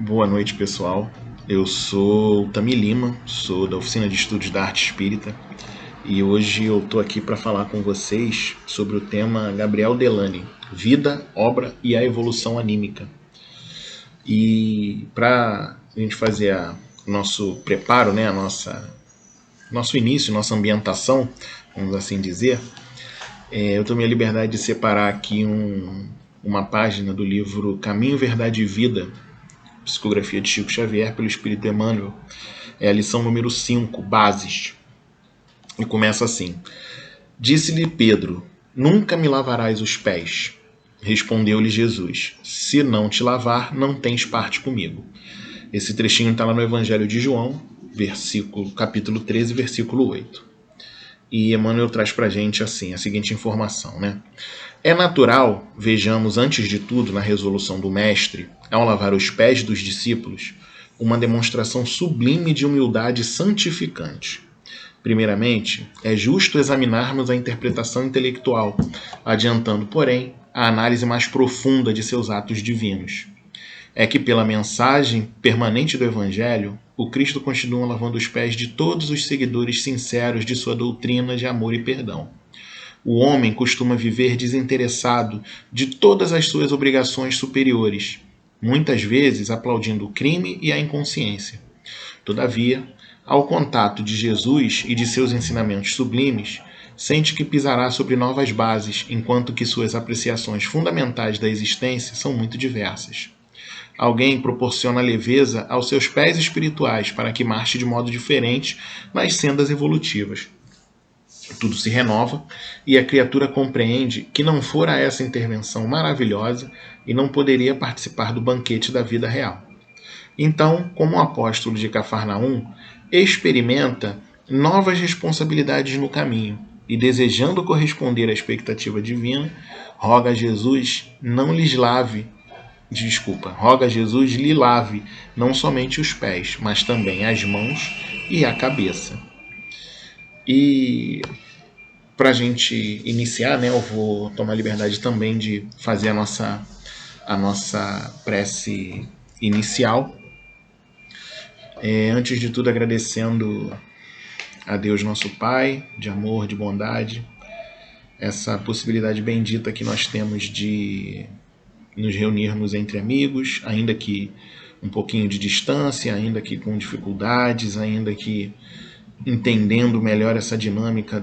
Boa noite, pessoal. Eu sou o Tami Lima, sou da Oficina de Estudos da Arte Espírita e hoje eu estou aqui para falar com vocês sobre o tema Gabriel Delany, Vida, Obra e a Evolução Anímica. E para a gente fazer o nosso preparo, né, nosso início, nossa ambientação, vamos assim dizer, eu tomei a liberdade de separar aqui uma página do livro Caminho, Verdade e Vida, Psicografia de Chico Xavier pelo Espírito Emmanuel. É a lição número 5, Bases. E começa assim: Disse-lhe Pedro: Nunca me lavarás os pés. Respondeu-lhe Jesus: Se não te lavar, não tens parte comigo. Esse trechinho está lá no Evangelho de João, capítulo 13, versículo 8. E Emmanuel traz para a gente assim, a seguinte informação, né? É natural, vejamos antes de tudo na resolução do Mestre, ao lavar os pés dos discípulos, uma demonstração sublime de humildade santificante. Primeiramente, é justo examinarmos a interpretação intelectual, adiantando, porém, a análise mais profunda de seus atos divinos. É que, pela mensagem permanente do Evangelho, o Cristo continua lavando os pés de todos os seguidores sinceros de sua doutrina de amor e perdão. O homem costuma viver desinteressado de todas as suas obrigações superiores, muitas vezes aplaudindo o crime e a inconsciência. Todavia, ao contato de Jesus e de seus ensinamentos sublimes, sente que pisará sobre novas bases, enquanto que suas apreciações fundamentais da existência são muito diversas. Alguém proporciona leveza aos seus pés espirituais para que marche de modo diferente nas sendas evolutivas. Tudo se renova e a criatura compreende que não fora essa intervenção maravilhosa e não poderia participar do banquete da vida real. Então, como o apóstolo de Cafarnaum, experimenta novas responsabilidades no caminho e, desejando corresponder à expectativa divina, roga a Jesus lhe lave não somente os pés, mas também as mãos e a cabeça. E para a gente iniciar, né, eu vou tomar a liberdade também de fazer a nossa prece inicial. Antes de tudo, agradecendo a Deus nosso Pai, de amor, de bondade, essa possibilidade bendita que nós temos de nos reunirmos entre amigos, ainda que um pouquinho de distância, ainda que com dificuldades, ainda que entendendo melhor essa dinâmica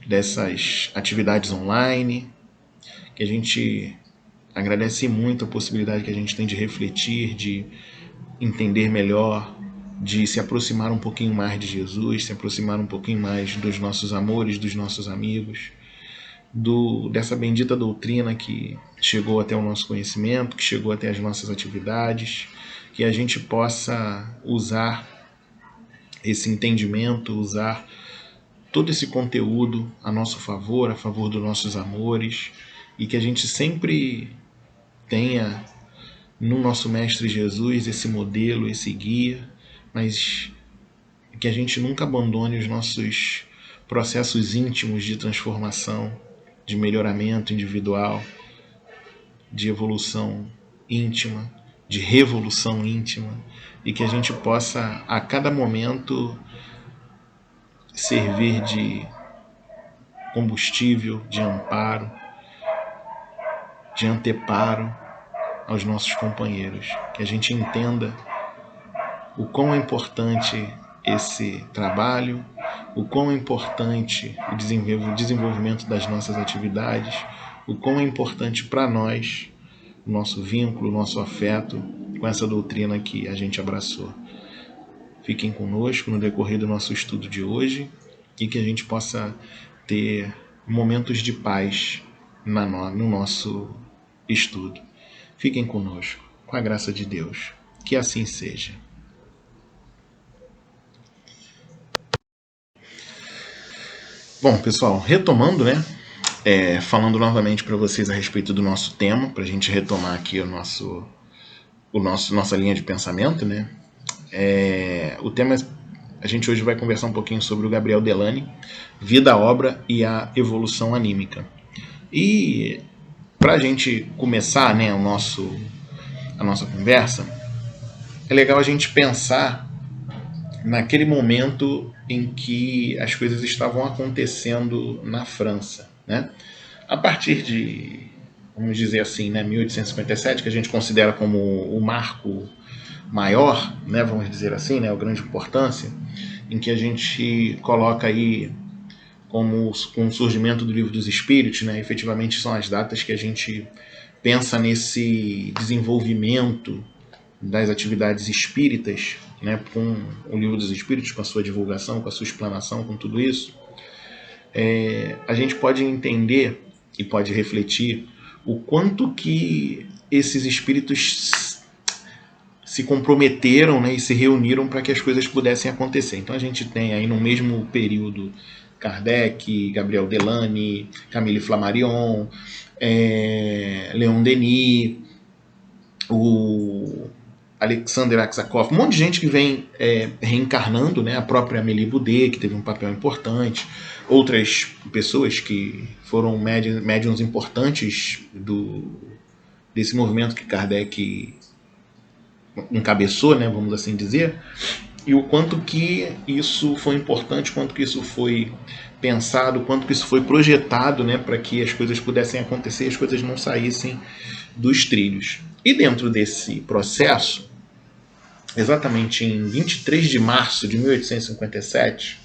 dessas atividades online, que a gente agradece muito a possibilidade que a gente tem de refletir, de entender melhor, de se aproximar um pouquinho mais de Jesus, se aproximar um pouquinho mais dos nossos amores, dos nossos amigos, dessa bendita doutrina que chegou até o nosso conhecimento, que chegou até as nossas atividades, que a gente possa usar esse entendimento, usar todo esse conteúdo a nosso favor, a favor dos nossos amores, e que a gente sempre tenha no nosso Mestre Jesus esse modelo, esse guia, mas que a gente nunca abandone os nossos processos íntimos de transformação, de melhoramento individual, de evolução íntima, de revolução íntima, e que a gente possa a cada momento servir de combustível, de amparo, de anteparo aos nossos companheiros. Que a gente entenda o quão é importante esse trabalho, o quão é importante o desenvolvimento das nossas atividades, o quão é importante para nós o nosso vínculo, o nosso afeto com essa doutrina que a gente abraçou. Fiquem conosco no decorrer do nosso estudo de hoje e que a gente possa ter momentos de paz no nosso estudo. Fiquem conosco, com a graça de Deus. Que assim seja. Bom, pessoal, retomando, né? Falando novamente para vocês a respeito do nosso tema, para a gente retomar aqui nossa linha de pensamento, né? O tema, a gente hoje vai conversar um pouquinho sobre o Gabriel Delany, Vida, Obra e a Evolução Anímica. E para a gente começar, né, a nossa conversa, é legal a gente pensar naquele momento em que as coisas estavam acontecendo na França, né? A partir de, vamos dizer assim, né, 1857, que a gente considera como o marco maior, né, vamos dizer assim, né, a grande importância, em que a gente coloca aí como com o surgimento do Livro dos Espíritos, né, efetivamente são as datas que a gente pensa nesse desenvolvimento das atividades espíritas, né, com o Livro dos Espíritos, com a sua divulgação, com a sua explanação, com tudo isso. A gente pode entender e pode refletir o quanto que esses espíritos se comprometeram, né, e se reuniram para que as coisas pudessem acontecer. Então a gente tem aí no mesmo período Kardec, Gabriel Delany, Camille Flammarion, Leon Denis, o Alexander Aksakov, um monte de gente que vem reencarnando, né? A própria Amélie Boudet, que teve um papel importante, outras pessoas que foram médiuns importantes desse movimento que Kardec encabeçou, né? Vamos assim dizer, e o quanto que isso foi importante, quanto que isso foi pensado, quanto que isso foi projetado, né, para que as coisas pudessem acontecer, as coisas não saíssem dos trilhos. E dentro desse processo, exatamente em 23 de março de 1857,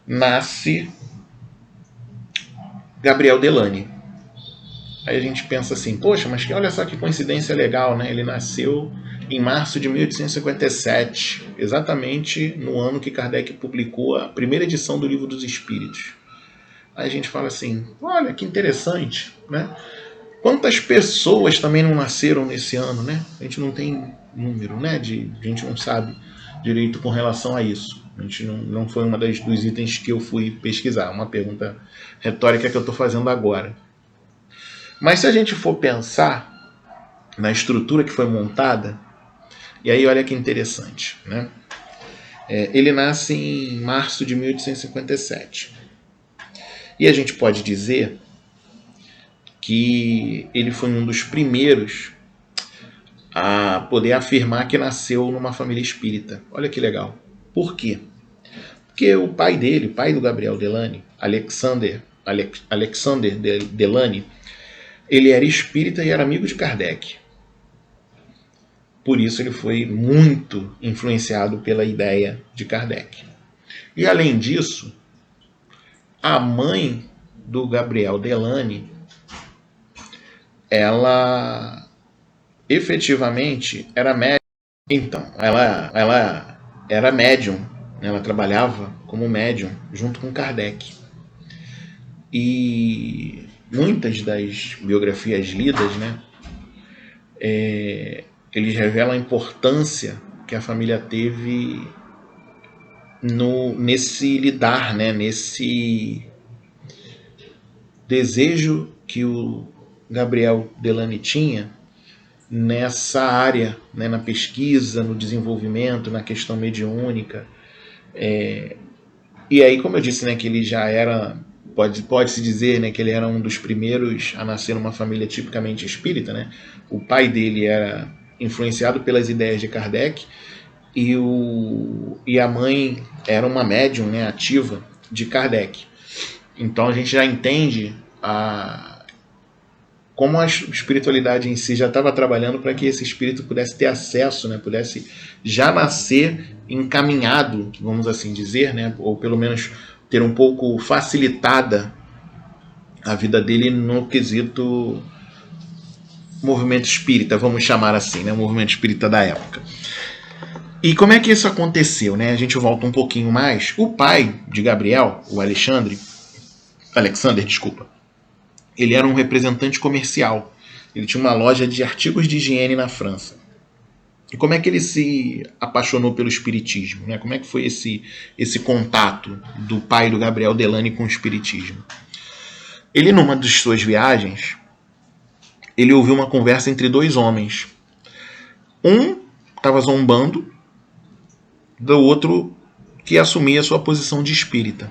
nasce Gabriel Delany. Aí a gente pensa assim, poxa, mas olha só que coincidência legal, né? Ele nasceu em março de 1857, exatamente no ano que Kardec publicou a primeira edição do Livro dos Espíritos. Aí a gente fala assim, olha que interessante, né? Quantas pessoas também não nasceram nesse ano, né? A gente não tem número, né? A gente não sabe direito com relação a isso. A gente não foi uma dos itens que eu fui pesquisar. Uma pergunta retórica que eu estou fazendo agora. Mas se a gente for pensar na estrutura que foi montada, e aí olha que interessante, né? Ele nasce em março de 1857. E a gente pode dizer que ele foi um dos primeiros a poder afirmar que nasceu numa família espírita. Olha que legal. Por quê? Porque o pai dele, o pai do Gabriel Delany, Alexander Delany, ele era espírita e era amigo de Kardec. Por isso ele foi muito influenciado pela ideia de Kardec. E além disso, a mãe do Gabriel Delany, ela efetivamente era médium. Então, ela era médium, ela trabalhava como médium junto com Kardec. E muitas das biografias lidas, né, eles revelam a importância que a família teve nesse lidar, né, nesse desejo que o Gabriel Delany tinha nessa área, né, na pesquisa, no desenvolvimento, na questão mediúnica. E aí, como eu disse, né, que ele já era, pode-se dizer, né, que ele era um dos primeiros a nascer numa família tipicamente espírita, né? O pai dele era influenciado pelas ideias de Kardec e a mãe era uma médium, né, ativa de Kardec. Então a gente já entende como a espiritualidade em si já estava trabalhando para que esse espírito pudesse ter acesso, né, pudesse já nascer encaminhado, vamos assim dizer, né, ou pelo menos ter um pouco facilitada a vida dele no quesito movimento espírita, vamos chamar assim, né, o movimento espírita da época. E como é que isso aconteceu, né? A gente volta um pouquinho mais. O pai de Gabriel, o Alexander, ele era um representante comercial. Ele tinha uma loja de artigos de higiene na França. E como é que ele se apaixonou pelo espiritismo, né? Como é que foi esse contato do pai do Gabriel Delany com o espiritismo? Ele, numa das suas viagens, ele ouviu uma conversa entre dois homens. Um estava zombando do outro que assumia a sua posição de espírita.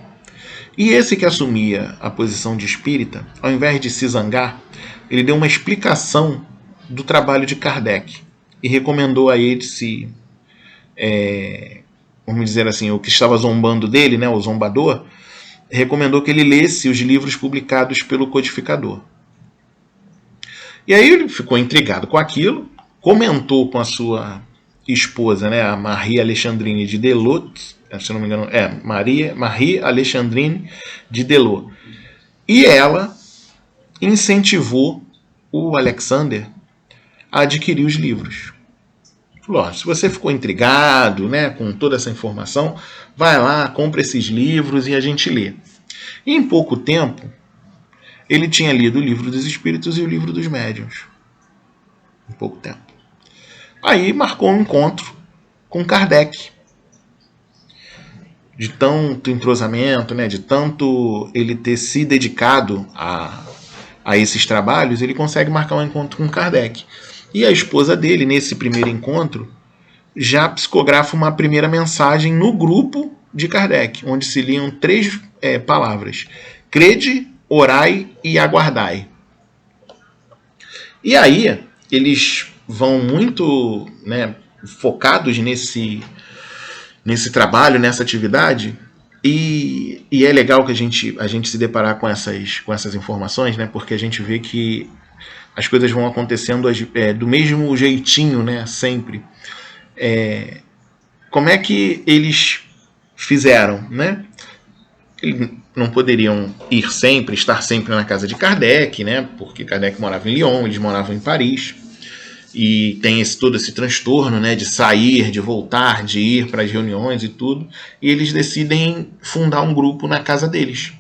E esse que assumia a posição de espírita, ao invés de se zangar, ele deu uma explicação do trabalho de Kardec e recomendou a esse, vamos dizer assim, o que estava zombando dele, né, o zombador, recomendou que ele lesse os livros publicados pelo codificador. E aí ele ficou intrigado com aquilo, comentou com a sua esposa, né, a Marie Alexandrine de Delot, se não me engano, Marie Alexandrine de Delot. E ela incentivou o Alexander a adquirir os livros. Falou, se você ficou intrigado, né, com toda essa informação, vai lá, compra esses livros e a gente lê. E em pouco tempo, ele tinha lido o Livro dos Espíritos e o Livro dos Médiuns. Em pouco tempo. Aí marcou um encontro com Kardec. De tanto entrosamento, né, de tanto ele ter se dedicado a esses trabalhos, ele consegue marcar um encontro com Kardec. E a esposa dele, nesse primeiro encontro, já psicografa uma primeira mensagem no grupo de Kardec, onde se liam 3 palavras: crede, orai e aguardai. E aí, eles vão muito, né, focados nesse trabalho, nessa atividade, e é legal que a gente se deparar com essas informações, né, porque a gente vê que as coisas vão acontecendo do mesmo jeitinho, né, sempre. Como é que eles fizeram, né? Eles não poderiam ir sempre, estar sempre na casa de Kardec, né? Porque Kardec morava em Lyon, eles moravam em Paris. E tem todo esse transtorno, né, de sair, de voltar, de ir para as reuniões e tudo. E eles decidem fundar um grupo na casa deles.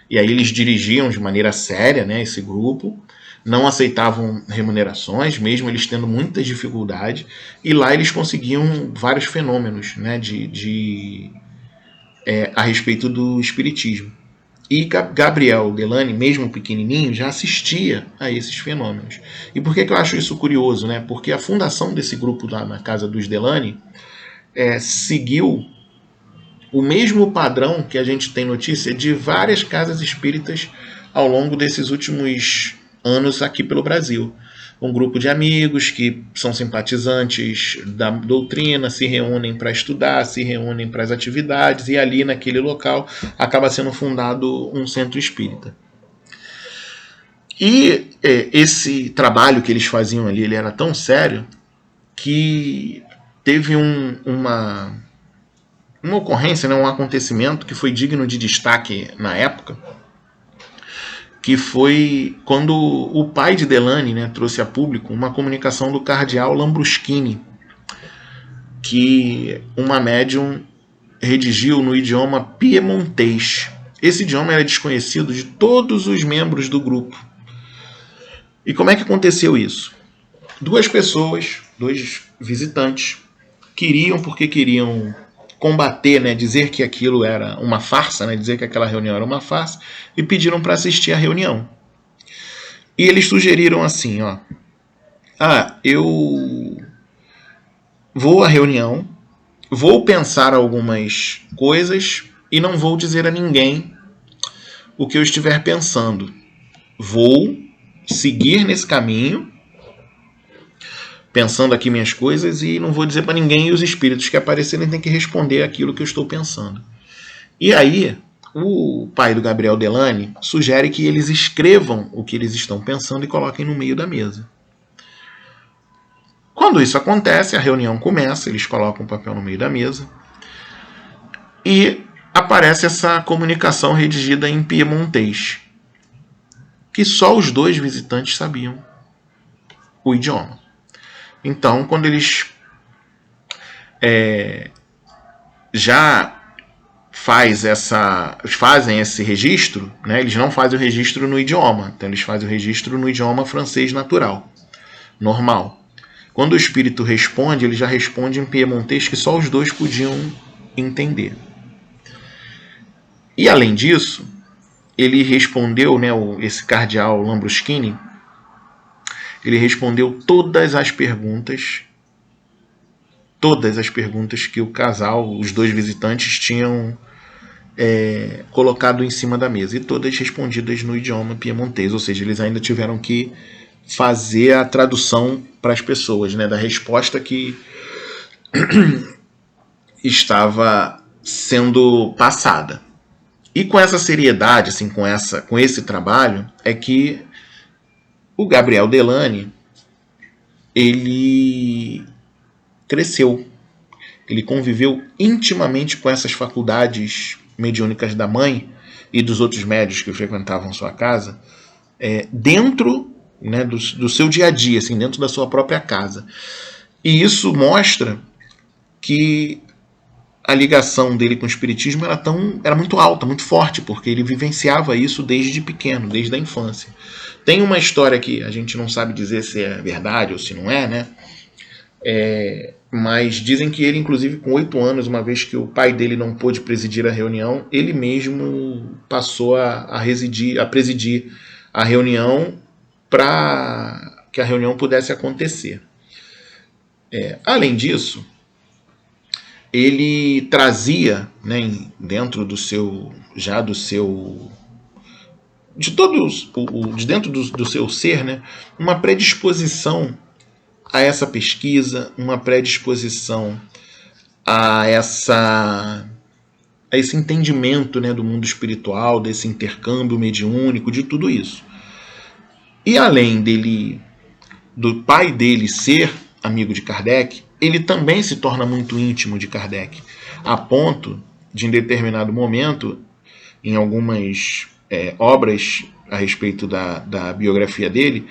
E aí eles dirigiam de maneira séria, né, esse grupo. Não aceitavam remunerações, mesmo eles tendo muitas dificuldades. E lá eles conseguiam vários fenômenos, né, a respeito do espiritismo. E Gabriel Delany, mesmo pequenininho, já assistia a esses fenômenos. E por que eu acho isso curioso, né? Porque a fundação desse grupo lá na casa dos Delany seguiu o mesmo padrão que a gente tem notícia de várias casas espíritas ao longo desses últimos anos aqui pelo Brasil. Um grupo de amigos que são simpatizantes da doutrina, se reúnem para estudar, se reúnem para as atividades, e ali naquele local acaba sendo fundado um centro espírita. E esse trabalho que eles faziam ali, ele era tão sério que teve uma ocorrência, né, um acontecimento que foi digno de destaque na época, que foi quando o pai de Delany, né, trouxe a público uma comunicação do cardeal Lambruschini, que uma médium redigiu no idioma piemontês. Esse idioma era desconhecido de todos os membros do grupo. E como é que aconteceu isso? 2 pessoas, 2 visitantes, queriam combater, né, dizer que aquilo era uma farsa, né, dizer que aquela reunião era uma farsa, e pediram para assistir a reunião. E eles sugeriram assim, ó: eu vou à reunião, vou pensar algumas coisas e não vou dizer a ninguém o que eu estiver pensando. Vou seguir nesse caminho, pensando aqui minhas coisas, e não vou dizer para ninguém, e os espíritos que aparecerem têm que responder aquilo que eu estou pensando. E aí, o pai do Gabriel Delany sugere que eles escrevam o que eles estão pensando e coloquem no meio da mesa. Quando isso acontece, a reunião começa, eles colocam o papel no meio da mesa e aparece essa comunicação redigida em piemontês, que só os 2 visitantes sabiam o idioma. Então, quando eles já fazem esse registro, né, eles não fazem o registro no idioma, então eles fazem o registro no idioma francês natural, normal. Quando o espírito responde, ele já responde em piemontês que só os 2 podiam entender. E além disso, ele respondeu, né, esse cardeal Lambruschini, ele respondeu todas as perguntas que o casal, os 2 visitantes, tinham colocado em cima da mesa, e todas respondidas no idioma piemontês, ou seja, eles ainda tiveram que fazer a tradução para as pessoas, né, da resposta que estava sendo passada. E com essa seriedade, assim, com esse trabalho, é que o Gabriel Delany ele cresceu. Ele conviveu intimamente com essas faculdades mediúnicas da mãe e dos outros médios que frequentavam sua casa, dentro, né, do seu dia a dia, assim, dentro da sua própria casa. E isso mostra que a ligação dele com o espiritismo era muito alta, muito forte, porque ele vivenciava isso desde pequeno, desde a infância. Tem uma história que a gente não sabe dizer se é verdade ou se não é, né? Mas dizem que ele, inclusive, com 8 anos, uma vez que o pai dele não pôde presidir a reunião, ele mesmo passou a presidir a reunião para que a reunião pudesse acontecer. Além disso, ele trazia, né, dentro do seu de dentro do seu ser, né, uma predisposição a essa pesquisa, uma predisposição a esse entendimento, né, do mundo espiritual, desse intercâmbio mediúnico, de tudo isso. E além do pai dele ser amigo de Kardec, ele também se torna muito íntimo de Kardec, a ponto de, em determinado momento, em algumas obras a respeito da biografia dele,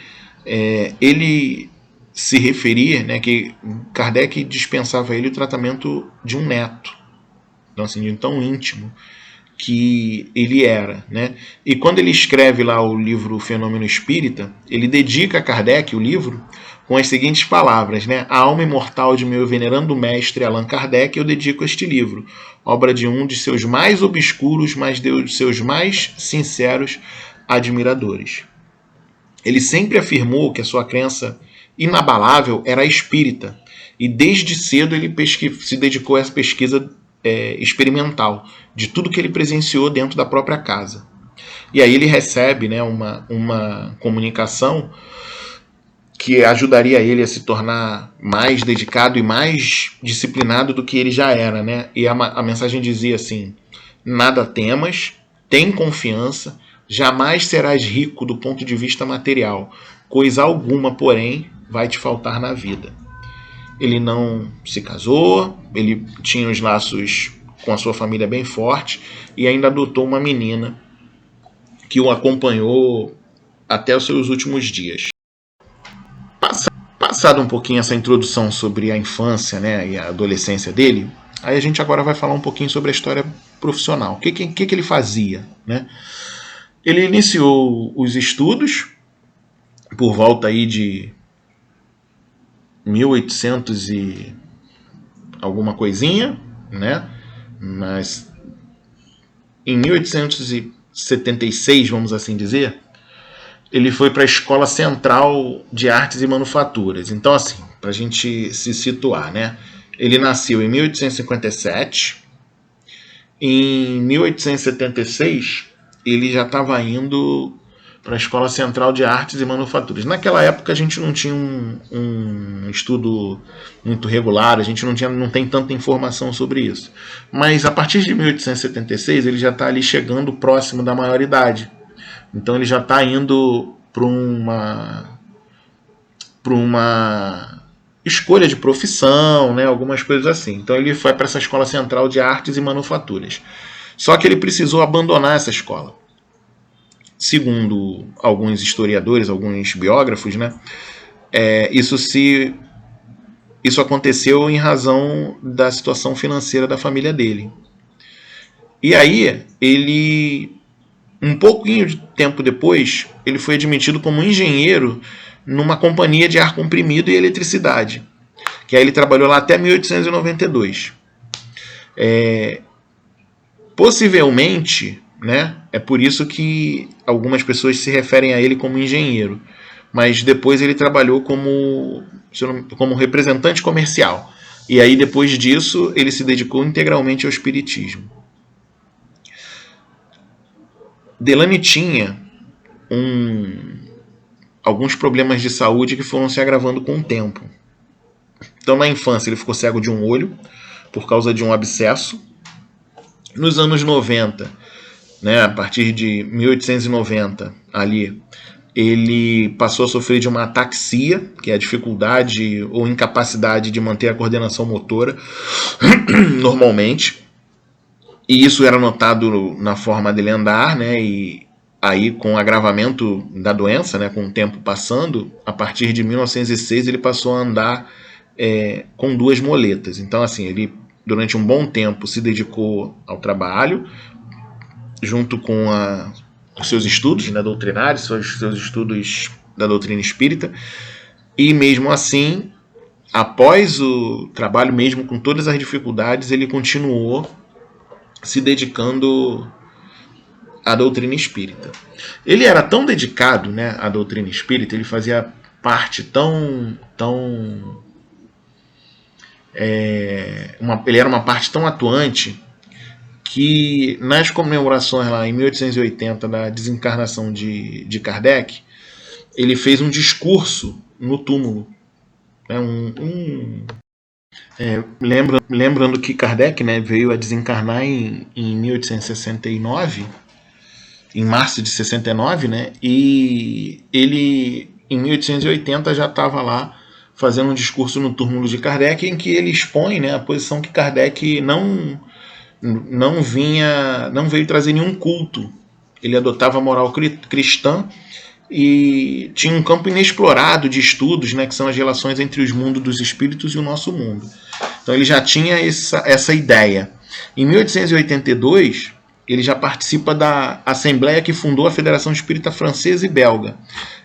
ele se referir, né, que Kardec dispensava a ele o tratamento de um neto, então, assim, de tão íntimo que ele era, né? E quando ele escreve lá o livro Fenômeno Espírita, ele dedica a Kardec o livro com as seguintes palavras, né? A alma imortal de meu venerando mestre Allan Kardec eu dedico este livro, obra de um de seus mais obscuros, mas de seus mais sinceros admiradores. Ele sempre afirmou que a sua crença inabalável era espírita, e desde cedo ele se dedicou a essa pesquisa experimental de tudo que ele presenciou dentro da própria casa. E aí ele recebe, né, uma comunicação que ajudaria ele a se tornar mais dedicado e mais disciplinado do que ele já era, né? E a mensagem dizia assim: nada temas, tem confiança, jamais serás rico do ponto de vista material, coisa alguma, porém, vai te faltar na vida. Ele não se casou, ele tinha os laços com a sua família bem fortes e ainda adotou uma menina que o acompanhou até os seus últimos dias. Passado um pouquinho essa introdução sobre a infância, né, e a adolescência dele, aí a gente agora vai falar um pouquinho sobre a história profissional. O que ele fazia, né? Ele iniciou os estudos por volta aí de 1800 e alguma coisinha, né? Mas em 1876, vamos assim dizer, ele foi para a Escola Central de Artes e Manufaturas. Então, assim, para a gente se situar, né? Ele nasceu em 1857. Em 1876, ele já estava indo para a Escola Central de Artes e Manufaturas. Naquela época a gente não tinha um estudo muito regular, a gente não tem tanta informação sobre isso. Mas a partir de 1876 ele já está ali chegando próximo da maioridade. Então ele já está indo para uma escolha de profissão, né, algumas coisas assim. Então ele foi para essa Escola Central de Artes e Manufaturas. Só que ele precisou abandonar essa escola. Segundo alguns historiadores, alguns biógrafos, né, isso aconteceu em razão da situação financeira da família dele. E aí, um pouquinho de tempo depois, ele foi admitido como engenheiro numa companhia de ar comprimido e eletricidade, que aí ele trabalhou lá até 1892. Possivelmente, né, é por isso que algumas pessoas se referem a ele como engenheiro, mas depois ele trabalhou como representante comercial, e aí depois disso ele se dedicou integralmente ao espiritismo. Delany tinha alguns problemas de saúde que foram se agravando com o tempo. Então, na infância, ele ficou cego de um olho por causa de um abscesso. Nos anos 90, né, a partir de 1890, ali, ele passou a sofrer de uma ataxia, que é a dificuldade ou incapacidade de manter a coordenação motora normalmente. E isso era notado na forma dele andar, né? E aí, com o agravamento da doença, né, com o tempo passando, a partir de 1906 ele passou a andar com duas moletas. Então, assim, ele durante um bom tempo se dedicou ao trabalho, junto com os seus estudos, né, doutrinários, seus estudos da doutrina espírita, e mesmo assim, após o trabalho, mesmo com todas as dificuldades, ele continuou se dedicando à doutrina espírita. Ele era tão dedicado, né, à doutrina espírita, ele fazia parte ele era uma parte tão atuante que nas comemorações lá em 1880 da desencarnação de Kardec, ele fez um discurso no túmulo. Né, lembrando que Kardec, né, veio a desencarnar em 1869, em março de 69, né, e ele em 1880 já estava lá fazendo um discurso no túmulo de Kardec, em que ele expõe, né, a posição que Kardec não veio trazer nenhum culto. Ele adotava a moral cristã e tinha um campo inexplorado de estudos, né, que são as relações entre os mundos dos espíritos e o nosso mundo. Então ele já tinha essa ideia. Em 1882, ele já participa da assembleia que fundou a Federação Espírita Francesa e Belga.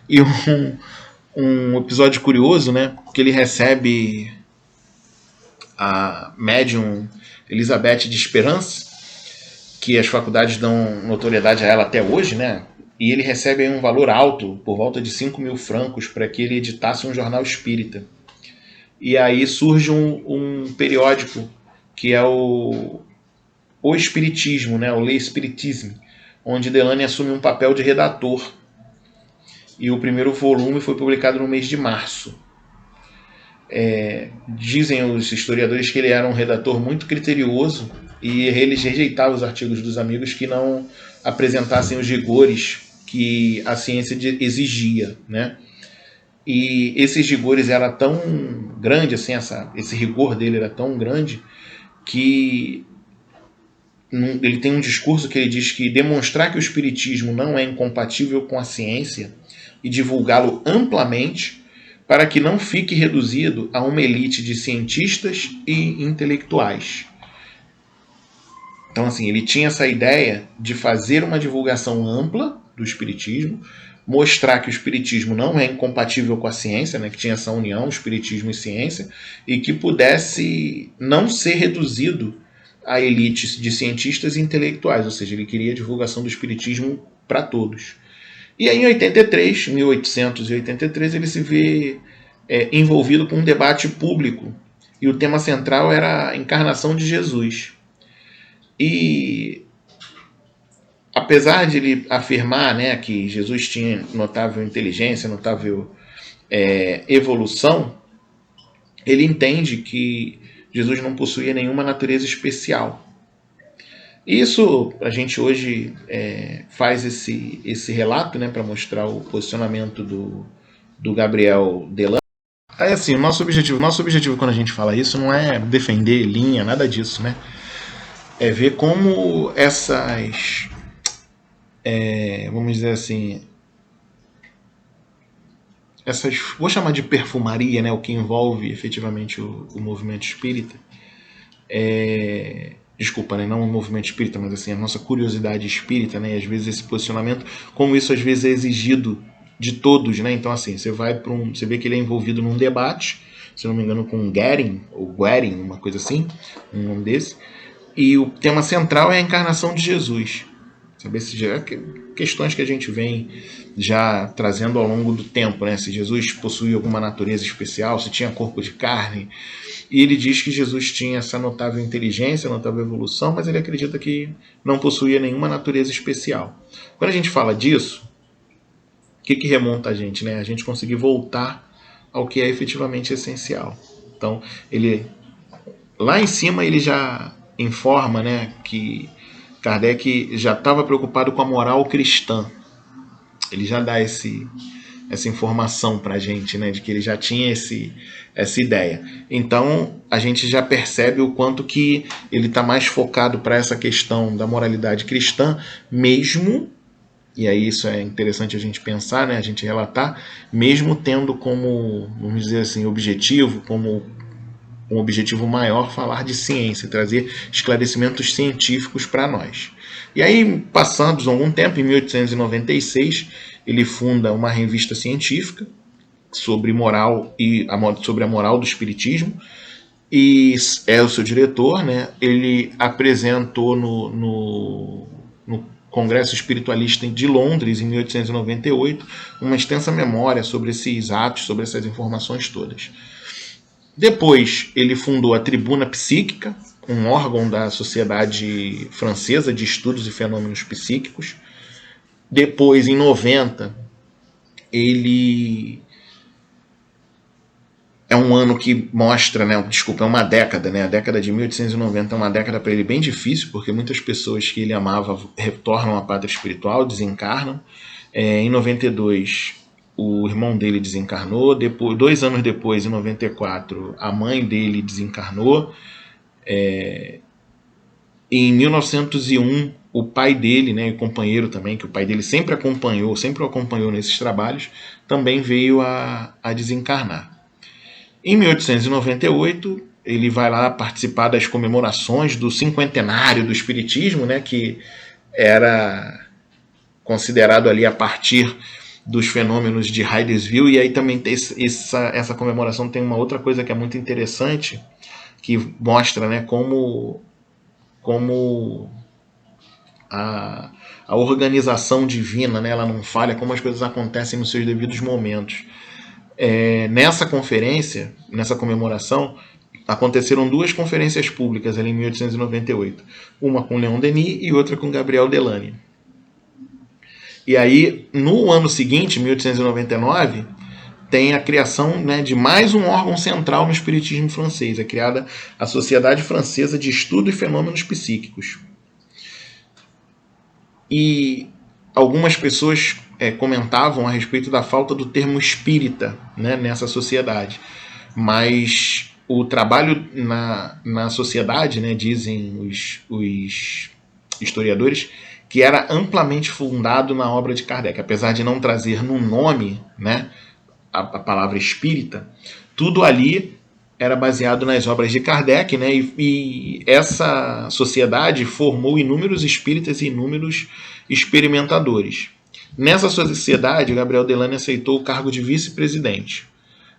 E um episódio curioso, né, que ele recebe a médium Elizabeth de Esperance, que as faculdades dão notoriedade a ela até hoje, né? E ele recebe um valor alto, por volta de 5.000 francos, para que ele editasse um jornal espírita. E aí surge um periódico que é o Espiritismo, né? O Le Spiritisme, onde Delany assume um papel de redator. E o primeiro volume foi publicado no mês de março. Dizem os historiadores que ele era um redator muito criterioso e ele rejeitava os artigos dos amigos que não apresentassem os rigores que a ciência exigia, né? E esses rigores eram tão grandes, assim, esse rigor dele era tão grande que ele tem um discurso que ele diz que demonstrar que o espiritismo não é incompatível com a ciência e divulgá-lo amplamente para que não fique reduzido a uma elite de cientistas e intelectuais. Então, assim, ele tinha essa ideia de fazer uma divulgação ampla do espiritismo, mostrar que o espiritismo não é incompatível com a ciência, né, que tinha essa união, espiritismo e ciência, e que pudesse não ser reduzido a elites de cientistas e intelectuais, ou seja, ele queria a divulgação do espiritismo para todos. E aí, em 1883, ele se vê envolvido com um debate público, e o tema central era a encarnação de Jesus. E apesar de ele afirmar, né, que Jesus tinha notável inteligência, notável evolução, ele entende que Jesus não possuía nenhuma natureza especial. Isso a gente hoje faz esse relato, né, para mostrar o posicionamento do Gabriel Delany. Aí, assim, o nosso objetivo quando a gente fala isso não é defender linha, nada disso, né? É ver como essas, vamos dizer assim, vou chamar de perfumaria, né, o que envolve efetivamente o movimento espírita, desculpa, né, não o movimento espírita, mas assim, a nossa curiosidade espírita, né, e às vezes esse posicionamento, como isso às vezes é exigido de todos, né, então assim, você vê que ele é envolvido num debate, se não me engano com Goering, ou Goering, uma coisa assim, um nome desse, e o tema central é a encarnação de Jesus. Saber se questões que a gente vem já trazendo ao longo do tempo, né? Se Jesus possuía alguma natureza especial, se tinha corpo de carne. E ele diz que Jesus tinha essa notável inteligência, notável evolução, mas ele acredita que não possuía nenhuma natureza especial. Quando a gente fala disso, o que remonta a gente, né? A gente conseguir voltar ao que é efetivamente essencial. Então, ele lá em cima ele já informa, né, que Kardec já estava preocupado com a moral cristã. Ele já dá essa informação para a gente, né, de que ele já tinha essa ideia. Então a gente já percebe o quanto que ele está mais focado para essa questão da moralidade cristã, mesmo, e aí isso é interessante a gente pensar, né, a gente relatar, mesmo tendo como, vamos dizer assim, objetivo, como um objetivo maior, falar de ciência, trazer esclarecimentos científicos para nós. E aí, passando algum tempo, em 1896, ele funda uma revista científica sobre moral e sobre a moral do espiritismo, e é o seu diretor, né? Ele apresentou no Congresso Espiritualista de Londres, em 1898, uma extensa memória sobre esses atos, sobre essas informações todas. Depois, ele fundou a Tribuna Psíquica, um órgão da Sociedade Francesa de Estudos e Fenômenos Psíquicos. Depois, em 90, ele é um ano que mostra, né, desculpa, é uma década, né, a década de 1890 é uma década para ele bem difícil, porque muitas pessoas que ele amava retornam à pátria espiritual, desencarnam. Em 92, o irmão dele desencarnou. Depois, 2 anos depois, em 94, a mãe dele desencarnou. Em 1901, o pai dele, né, e companheiro também, que o pai dele sempre o acompanhou nesses trabalhos, também veio a desencarnar. Em 1898, ele vai lá participar das comemorações do cinquentenário do Espiritismo, né, que era considerado ali a partir dos fenômenos de Hydesville. E aí também tem essa comemoração tem uma outra coisa que é muito interessante, que mostra, né, como a organização divina, né, ela não falha, como as coisas acontecem nos seus devidos momentos. Nessa conferência, nessa comemoração, aconteceram 2 conferências públicas ali em 1898. Uma com Leon Denis e outra com Gabriel Delany. E aí, no ano seguinte, 1899, tem a criação, né, de mais um órgão central no espiritismo francês. É criada a Sociedade Francesa de Estudo e Fenômenos Psíquicos. E algumas pessoas comentavam a respeito da falta do termo espírita, né, nessa sociedade. Mas o trabalho na sociedade, né, dizem os historiadores, que era amplamente fundado na obra de Kardec. Apesar de não trazer no nome, né, a palavra espírita, tudo ali era baseado nas obras de Kardec, né, e essa sociedade formou inúmeros espíritas e inúmeros experimentadores. Nessa sociedade, Gabriel Delany aceitou o cargo de vice-presidente.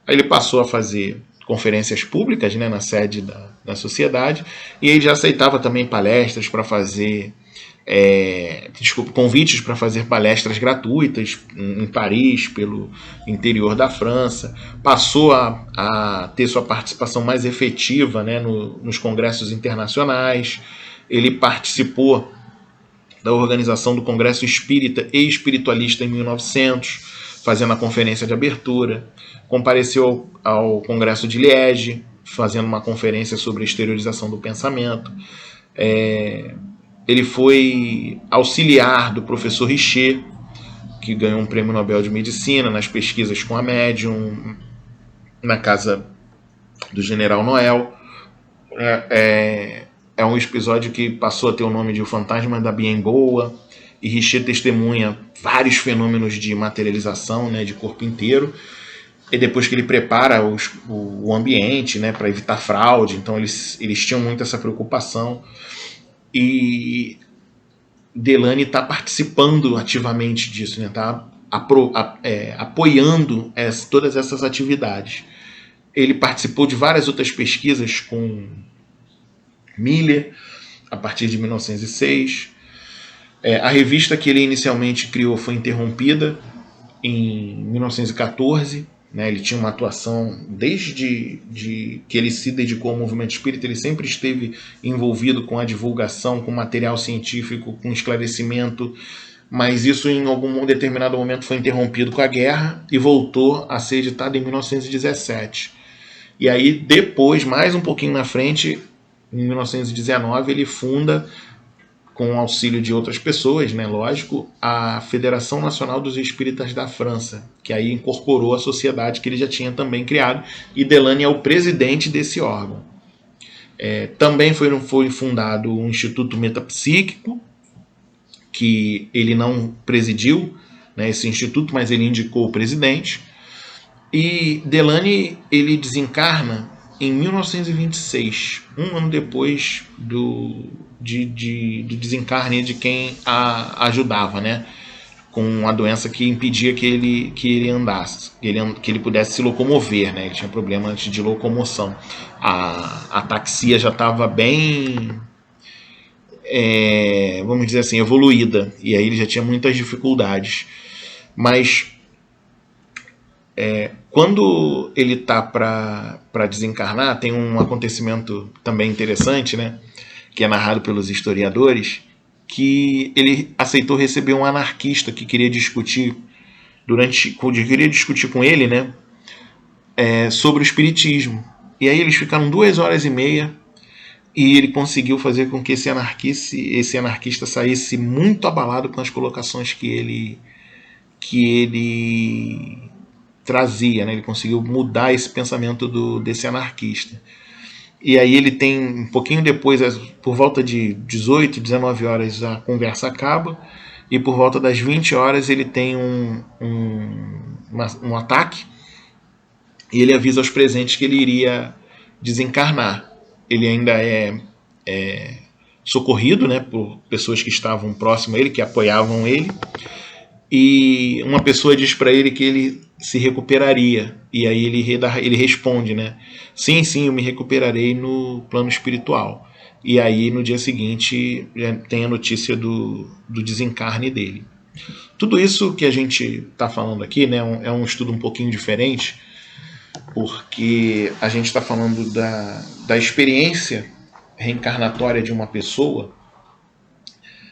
Aí ele passou a fazer conferências públicas, né, na sede da sociedade, e ele já aceitava também palestras para fazer convites para fazer palestras gratuitas em Paris, pelo interior da França. Passou a ter sua participação mais efetiva, né, nos congressos internacionais. Ele participou da organização do Congresso Espírita e Espiritualista em 1900, fazendo a conferência de abertura. Compareceu ao Congresso de Liege, fazendo uma conferência sobre a exteriorização do pensamento. Ele foi auxiliar do professor Richer, que ganhou um prêmio Nobel de Medicina nas pesquisas com a médium, na casa do General Noel. É um episódio que passou a ter o nome de O Fantasma da Biengoa, e Richer testemunha vários fenômenos de materialização, né, de corpo inteiro. E depois que ele prepara o ambiente, né, para evitar fraude, então eles tinham muito essa preocupação. E Delany está participando ativamente disso, né? Está apoiando todas essas atividades. Ele participou de várias outras pesquisas com Miller, a partir de 1906. A revista que ele inicialmente criou foi interrompida em 1914. Né, ele tinha uma atuação desde que ele se dedicou ao movimento espírita. Ele sempre esteve envolvido com a divulgação, com material científico, com esclarecimento mas isso em algum determinado momento foi interrompido com a guerra e voltou a ser editado em 1917. E aí depois, mais um pouquinho na frente, em 1919, ele funda, com o auxílio de outras pessoas, né, lógico, a Federação Nacional dos Espíritas da França, que aí incorporou a sociedade que ele já tinha também criado, e Delany é o presidente desse órgão. Também foi fundado o Instituto Metapsíquico, que ele não presidiu, né, esse instituto, mas ele indicou o presidente. E Delany ele desencarna em 1926, um ano depois do desencarne de quem a ajudava, né, com a doença que impedia que ele andasse, que ele pudesse se locomover, né, ele tinha problemas de locomoção. A ataxia já estava bem, vamos dizer assim, evoluída, e aí ele já tinha muitas dificuldades. Mas quando ele tá para desencarnar, tem um acontecimento também interessante, né, que é narrado pelos historiadores, que ele aceitou receber um anarquista que queria discutir com ele, né, sobre o espiritismo. E aí eles ficaram 2 horas e meia e ele conseguiu fazer com que esse anarquista saísse muito abalado com as colocações que ele trazia, né? Ele conseguiu mudar esse pensamento desse anarquista. E aí ele tem, um pouquinho depois, por volta de 18, 19 horas, a conversa acaba, e por volta das 20 horas ele tem um ataque, e ele avisa aos presentes que ele iria desencarnar. Ele ainda é socorrido, né, por pessoas que estavam próximas a ele, que apoiavam ele, e uma pessoa diz para ele que ele se recuperaria, e aí ele responde, né, sim, eu me recuperarei no plano espiritual. E aí no dia seguinte tem a notícia do desencarne dele. Tudo isso que a gente está falando aqui, né, é um estudo um pouquinho diferente, porque a gente está falando da experiência reencarnatória de uma pessoa.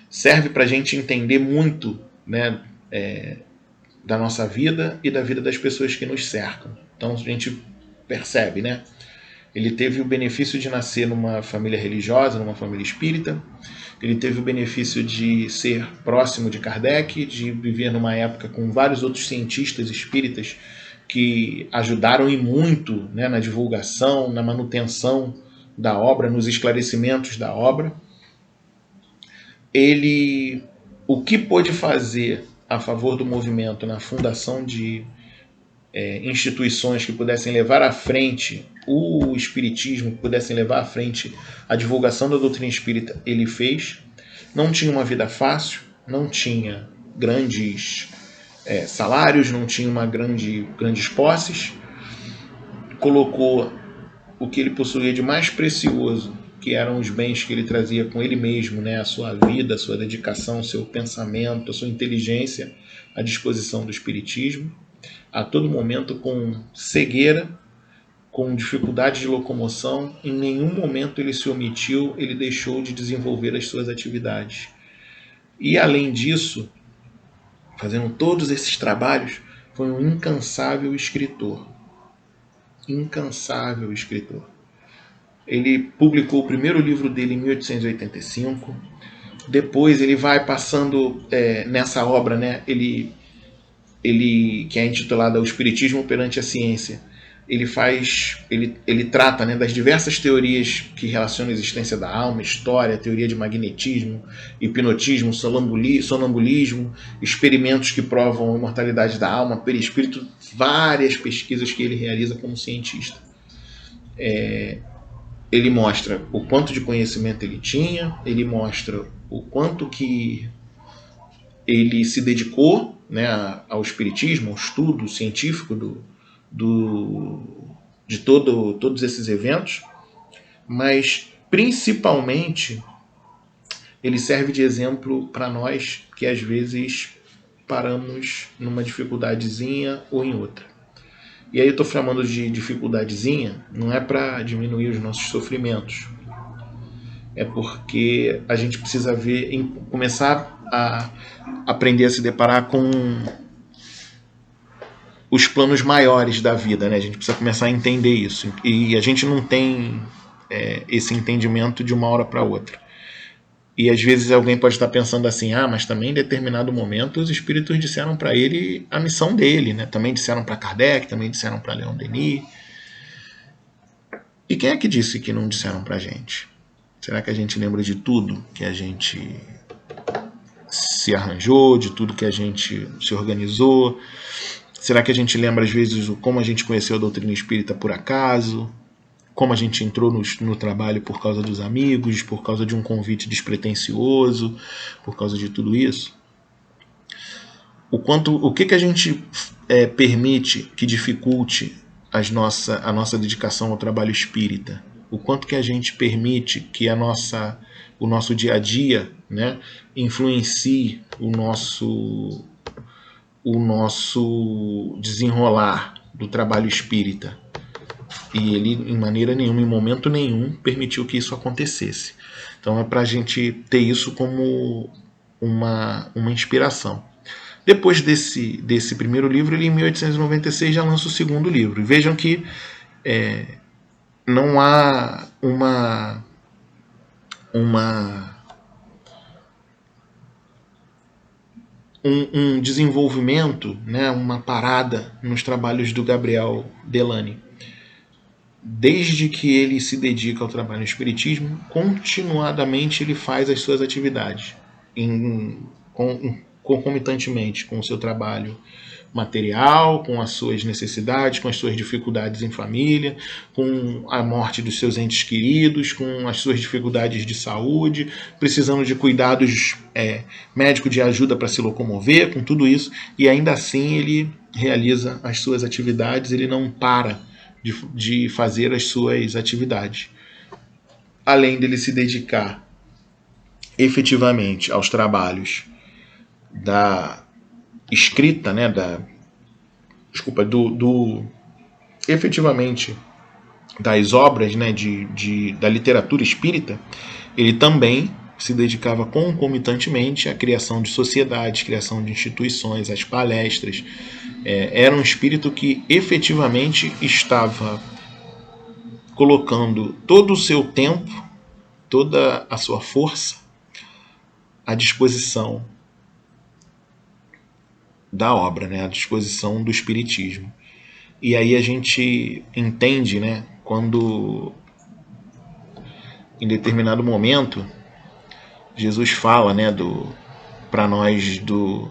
Serve para a gente entender muito, né, da nossa vida e da vida das pessoas que nos cercam. Então a gente percebe, né? Ele teve o benefício de nascer numa família religiosa, numa família espírita. Ele teve o benefício de ser próximo de Kardec, de viver numa época com vários outros cientistas espíritas que ajudaram e muito, né, na divulgação, na manutenção da obra, nos esclarecimentos da obra. O que pôde fazer a favor do movimento na fundação de instituições que pudessem levar à frente o espiritismo, que pudessem levar à frente a divulgação da doutrina espírita, ele fez. Não tinha uma vida fácil, não tinha grandes salários, não tinha grandes posses. Colocou o que ele possuía de mais precioso, que eram os bens que ele trazia com ele mesmo, né, a sua vida, a sua dedicação, o seu pensamento, a sua inteligência, à disposição do espiritismo, a todo momento com cegueira, com dificuldade de locomoção. Em nenhum momento ele se omitiu, ele deixou de desenvolver as suas atividades. E além disso, fazendo todos esses trabalhos, foi um incansável escritor. Incansável escritor. Ele publicou o primeiro livro dele em 1885. Depois ele vai passando nessa obra, né, ele que é intitulada O Espiritismo perante a Ciência. Ele trata, né, das diversas teorias que relacionam a existência da alma, história, teoria de magnetismo, hipnotismo, sonambulismo, experimentos que provam a imortalidade da alma, perispírito, várias pesquisas que ele realiza como cientista. Ele mostra o quanto de conhecimento ele tinha, ele mostra o quanto que ele se dedicou, né, ao espiritismo, ao estudo científico de todos esses eventos, mas principalmente ele serve de exemplo para nós que às vezes paramos numa dificuldadezinha ou em outra. E aí eu estou chamando de dificuldadezinha, não é para diminuir os nossos sofrimentos, é porque a gente precisa começar a aprender a se deparar com os planos maiores da vida, né? A gente precisa começar a entender isso. E a gente não tem esse entendimento de uma hora para outra. E às vezes alguém pode estar pensando assim, mas também em determinado momento os espíritos disseram para ele a missão dele, né? Também disseram para Kardec, também disseram para Leon Denis. E quem é que disse que não disseram para a gente? Será que a gente lembra de tudo que a gente se arranjou, de tudo que a gente se organizou? Será que a gente lembra às vezes como a gente conheceu a doutrina espírita por acaso? Como a gente entrou no trabalho por causa dos amigos, por causa de um convite despretensioso, por causa de tudo isso? O que a gente permite que dificulte a nossa dedicação ao trabalho espírita? O quanto que a gente permite que o nosso dia a dia, né, influencie o nosso desenrolar do trabalho espírita? E ele, em maneira nenhuma, em momento nenhum, permitiu que isso acontecesse. Então é para a gente ter isso como uma inspiração. Depois desse primeiro livro, ele em 1896 já lança o segundo livro. E vejam que não há um desenvolvimento, né, uma parada nos trabalhos do Gabriel Delany. Desde que ele se dedica ao trabalho no espiritismo, continuadamente ele faz as suas atividades, concomitantemente com o seu trabalho material, com as suas necessidades, com as suas dificuldades em família, com a morte dos seus entes queridos, com as suas dificuldades de saúde, precisando de cuidados médicos, de ajuda para se locomover, com tudo isso, e ainda assim ele realiza as suas atividades, ele não para de fazer as suas atividades. Além dele se dedicar efetivamente aos trabalhos da escrita, né, efetivamente das obras, né, da literatura espírita, ele também se dedicava concomitantemente à criação de sociedades, criação de instituições, às palestras. Era um espírito que efetivamente estava colocando todo o seu tempo, toda a sua força à disposição da obra, né, à disposição do espiritismo. E aí a gente entende, né, quando em determinado momento Jesus fala, né, para nós do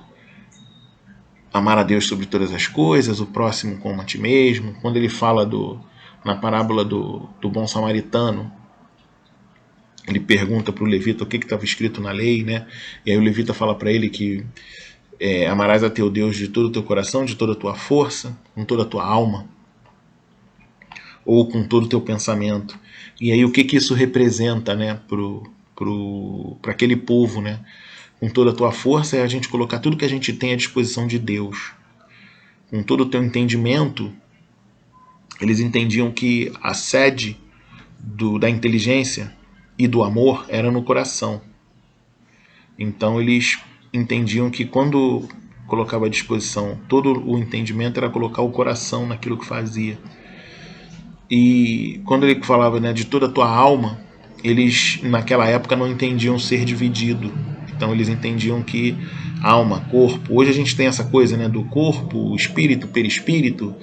amar a Deus sobre todas as coisas, o próximo como a ti mesmo. Quando ele fala na parábola do bom samaritano, ele pergunta para o levita o que estava escrito na lei, né? E aí o levita fala para ele que amarás a teu Deus de todo o teu coração, de toda a tua força, com toda a tua alma, ou com todo o teu pensamento. E aí o que isso representa, né, para aquele povo, né? Com toda a tua força é a gente colocar tudo que a gente tem à disposição de Deus. Com todo o teu entendimento, eles entendiam que a sede da inteligência e do amor era no coração. Então eles entendiam que quando colocava à disposição todo o entendimento era colocar o coração naquilo que fazia. E quando ele falava, né, de toda a tua alma, eles naquela época não entendiam ser dividido. Então eles entendiam que alma, corpo, hoje a gente tem essa coisa, né, do corpo, espírito, perispírito,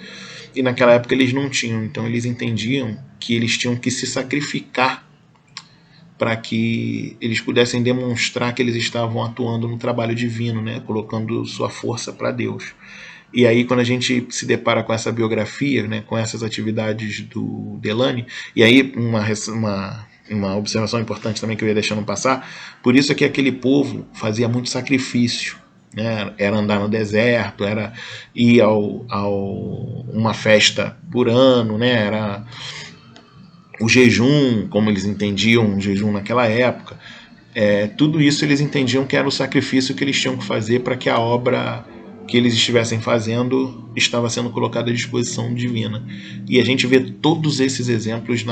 e naquela época eles não tinham. Então eles entendiam que eles tinham que se sacrificar para que eles pudessem demonstrar que eles estavam atuando no trabalho divino, né, colocando sua força para Deus. E aí quando a gente se depara com essa biografia, né, com essas atividades do Delany, e aí uma observação importante também que eu ia deixando passar, por isso é que aquele povo fazia muito sacrifício, né? Era andar no deserto, era ir a uma festa por ano, né? Era o jejum, como eles entendiam o jejum naquela época. Tudo isso eles entendiam que era o sacrifício que eles tinham que fazer para que a obra que eles estivessem fazendo estava sendo colocada à disposição divina. E a gente vê todos esses exemplos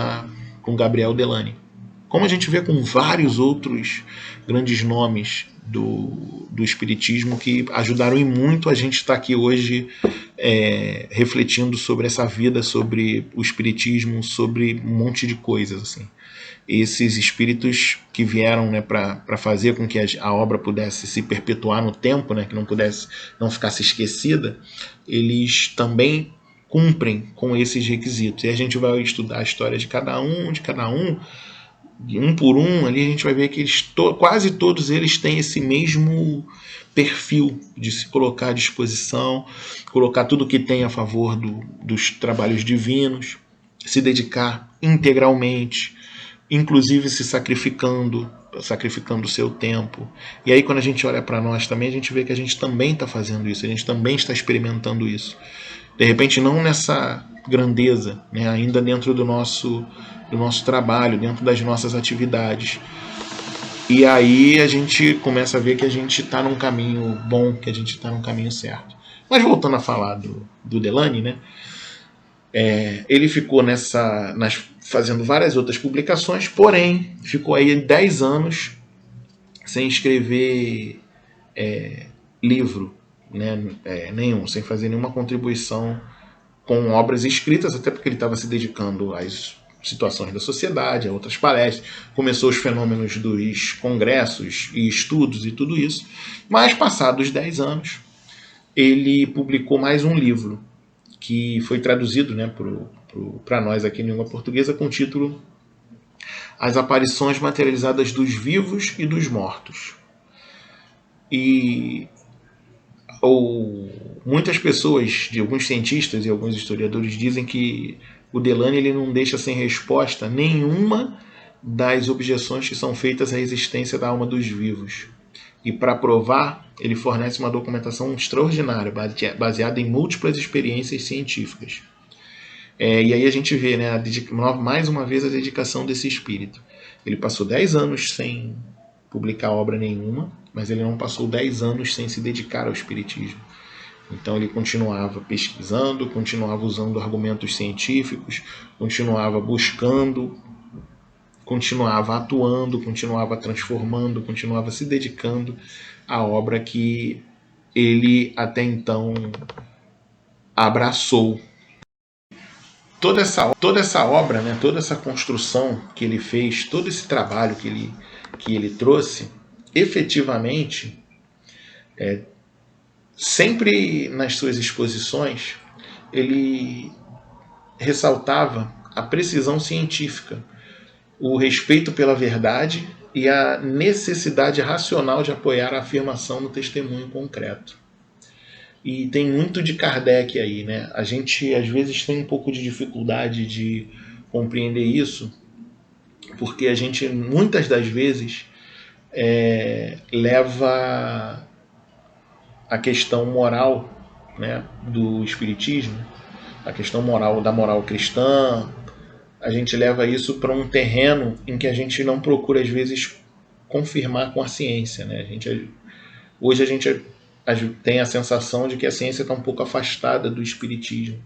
com Gabriel Delany, como a gente vê com vários outros grandes nomes do Espiritismo que ajudaram e muito a gente estar aqui hoje refletindo sobre essa vida, sobre o Espiritismo, sobre um monte de coisas, assim. Esses espíritos que vieram, né, para fazer com que a obra pudesse se perpetuar no tempo, né, que não ficasse esquecida, eles também cumprem com esses requisitos. E a gente vai estudar a história de cada um, um por um, ali a gente vai ver que quase todos eles têm esse mesmo perfil de se colocar à disposição, colocar tudo que tem a favor dos trabalhos divinos, se dedicar integralmente, inclusive se sacrificando o seu tempo. E aí quando a gente olha para nós também, a gente vê que a gente também está fazendo isso, a gente também está experimentando isso. De repente não nessa grandeza, né, ainda dentro do nosso trabalho, dentro das nossas atividades. E aí a gente começa a ver que a gente está num caminho bom, que a gente está num caminho certo. Mas voltando a falar do Delany, né, ele ficou fazendo várias outras publicações, porém ficou aí 10 anos sem escrever livro, né, nenhum, sem fazer nenhuma contribuição com obras escritas, até porque ele estava se dedicando às situações da sociedade, a outras palestras, começou os fenômenos dos congressos e estudos e tudo isso, mas passados 10 anos ele publicou mais um livro que foi traduzido, né, para nós aqui em língua portuguesa com o título As Aparições Materializadas dos Vivos e dos Mortos. E muitas pessoas, de alguns cientistas e alguns historiadores, dizem que o Delany ele não deixa sem resposta nenhuma das objeções que são feitas à existência da alma dos vivos. E para provar, ele fornece uma documentação extraordinária, baseada em múltiplas experiências científicas. E aí a gente vê, né, mais uma vez a dedicação desse espírito. Ele passou 10 anos sem publicar obra nenhuma, mas ele não passou 10 anos sem se dedicar ao espiritismo. Então ele continuava pesquisando, continuava usando argumentos científicos, continuava buscando, continuava atuando, continuava transformando, continuava se dedicando à obra que ele até então abraçou. Toda essa obra, né, toda essa construção que ele fez, todo esse trabalho que ele trouxe, efetivamente, sempre nas suas exposições, ele ressaltava a precisão científica, o respeito pela verdade e a necessidade racional de apoiar a afirmação no testemunho concreto. E tem muito de Kardec aí, né? A gente às vezes tem um pouco de dificuldade de compreender isso, porque a gente muitas das vezes leva a questão moral, né, do espiritismo, a questão moral da moral cristã, a gente leva isso para um terreno em que a gente não procura às vezes confirmar com a ciência, né? Hoje a gente tem a sensação de que a ciência está um pouco afastada do espiritismo,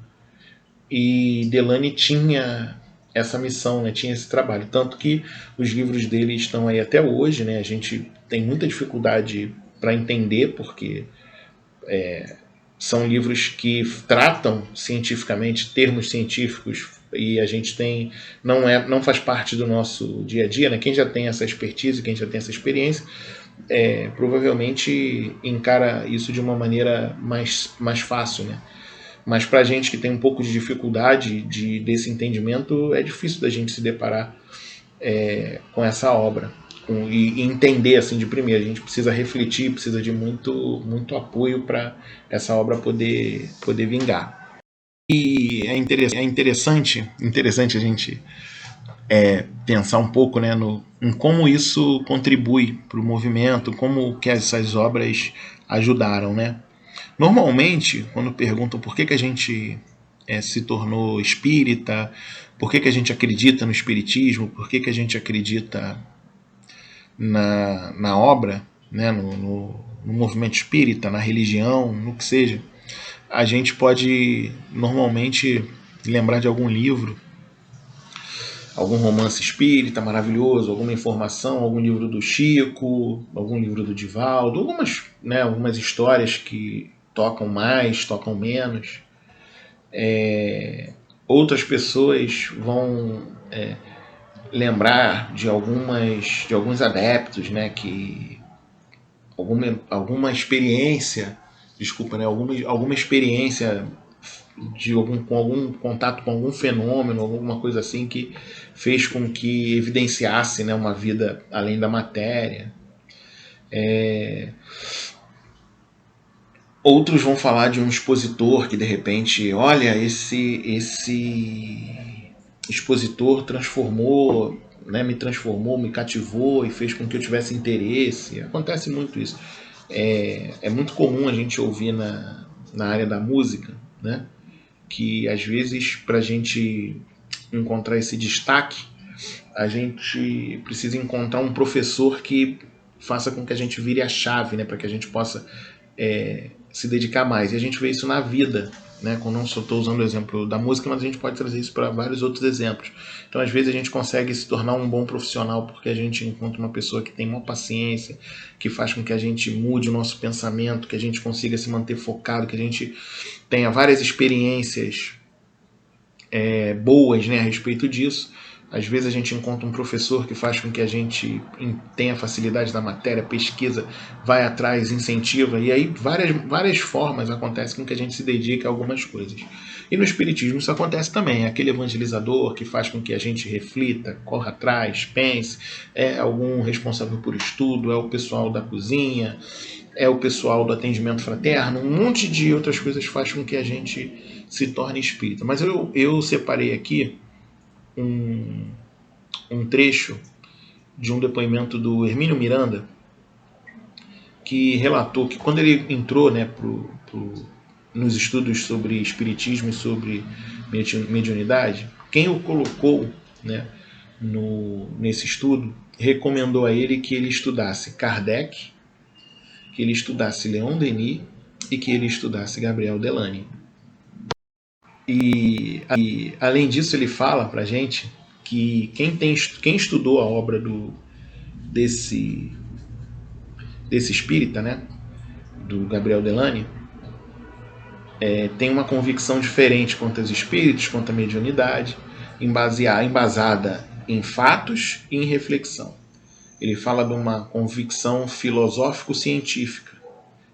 e Delany tinha essa missão, né? Tinha esse trabalho, tanto que os livros dele estão aí até hoje, né? A gente tem muita dificuldade para entender, porque são livros que tratam cientificamente termos científicos, e a gente não faz parte do nosso dia a dia, né? Quem já tem essa expertise, quem já tem essa experiência, provavelmente encara isso de uma maneira mais fácil, né? Mas para a gente que tem um pouco de dificuldade desse entendimento, é difícil da gente se deparar com essa obra e entender assim de primeira. A gente precisa refletir, precisa de muito apoio para essa obra poder vingar. E é interessante a gente pensar um pouco, né, em como isso contribui para o movimento, como que essas obras ajudaram, né? Normalmente, quando perguntam por que a gente se tornou espírita, por que a gente acredita no espiritismo, por que a gente acredita na obra, né, no movimento espírita, na religião, no que seja, a gente pode normalmente lembrar de algum livro, algum romance espírita maravilhoso, alguma informação, algum livro do Chico, algum livro do Divaldo, algumas histórias que tocam mais, tocam menos. Outras pessoas vão lembrar de alguns adeptos, né, que alguma experiência, alguma experiência com algum contato com algum fenômeno, alguma coisa assim que fez com que evidenciasse, né, uma vida além da matéria. Outros vão falar de um expositor que de repente, olha, esse expositor transformou, né, me transformou, me cativou e fez com que eu tivesse interesse. Acontece muito isso. É muito comum a gente ouvir na área da música, né, que às vezes para a gente encontrar esse destaque, a gente precisa encontrar um professor que faça com que a gente vire a chave, né, para que a gente possa se dedicar mais. E a gente vê isso na vida, né? Quando não só estou usando o exemplo da música, mas a gente pode trazer isso para vários outros exemplos. Então, às vezes, a gente consegue se tornar um bom profissional porque a gente encontra uma pessoa que tem uma paciência, que faz com que a gente mude o nosso pensamento, que a gente consiga se manter focado, que a gente tenha várias experiências boas, né, a respeito disso. Às vezes a gente encontra um professor que faz com que a gente tenha facilidade da matéria, pesquisa, vai atrás, incentiva, e aí várias formas acontecem com que a gente se dedique a algumas coisas. E no Espiritismo isso acontece também, aquele evangelizador que faz com que a gente reflita, corra atrás, pense, é algum responsável por estudo, é o pessoal da cozinha, é o pessoal do atendimento fraterno, um monte de outras coisas faz com que a gente se torne espírita. Mas eu separei aqui um trecho de um depoimento do Hermínio Miranda, que relatou que quando ele entrou, né, nos estudos sobre espiritismo e sobre mediunidade, quem o colocou, né, nesse estudo recomendou a ele que ele estudasse Kardec, que ele estudasse Leon Denis e que ele estudasse Gabriel Delany. E além disso, ele fala pra gente que quem estudou a obra desse espírita, né, do Gabriel Delany, tem uma convicção diferente quanto aos espíritos, quanto à mediunidade, embasada em fatos e em reflexão. Ele fala de uma convicção filosófico-científica,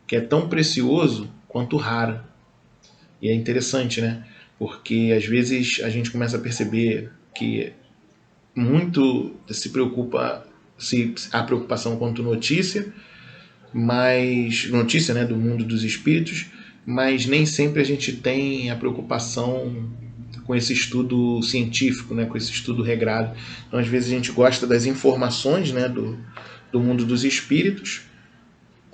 que é tão precioso quanto rara. E é interessante, né? Porque às vezes a gente começa a perceber que muito se preocupa, há preocupação quanto notícia, mas notícia, né, do mundo dos espíritos, mas nem sempre a gente tem a preocupação com esse estudo científico, né, com esse estudo regrado. Então, às vezes a gente gosta das informações, né, do mundo dos espíritos,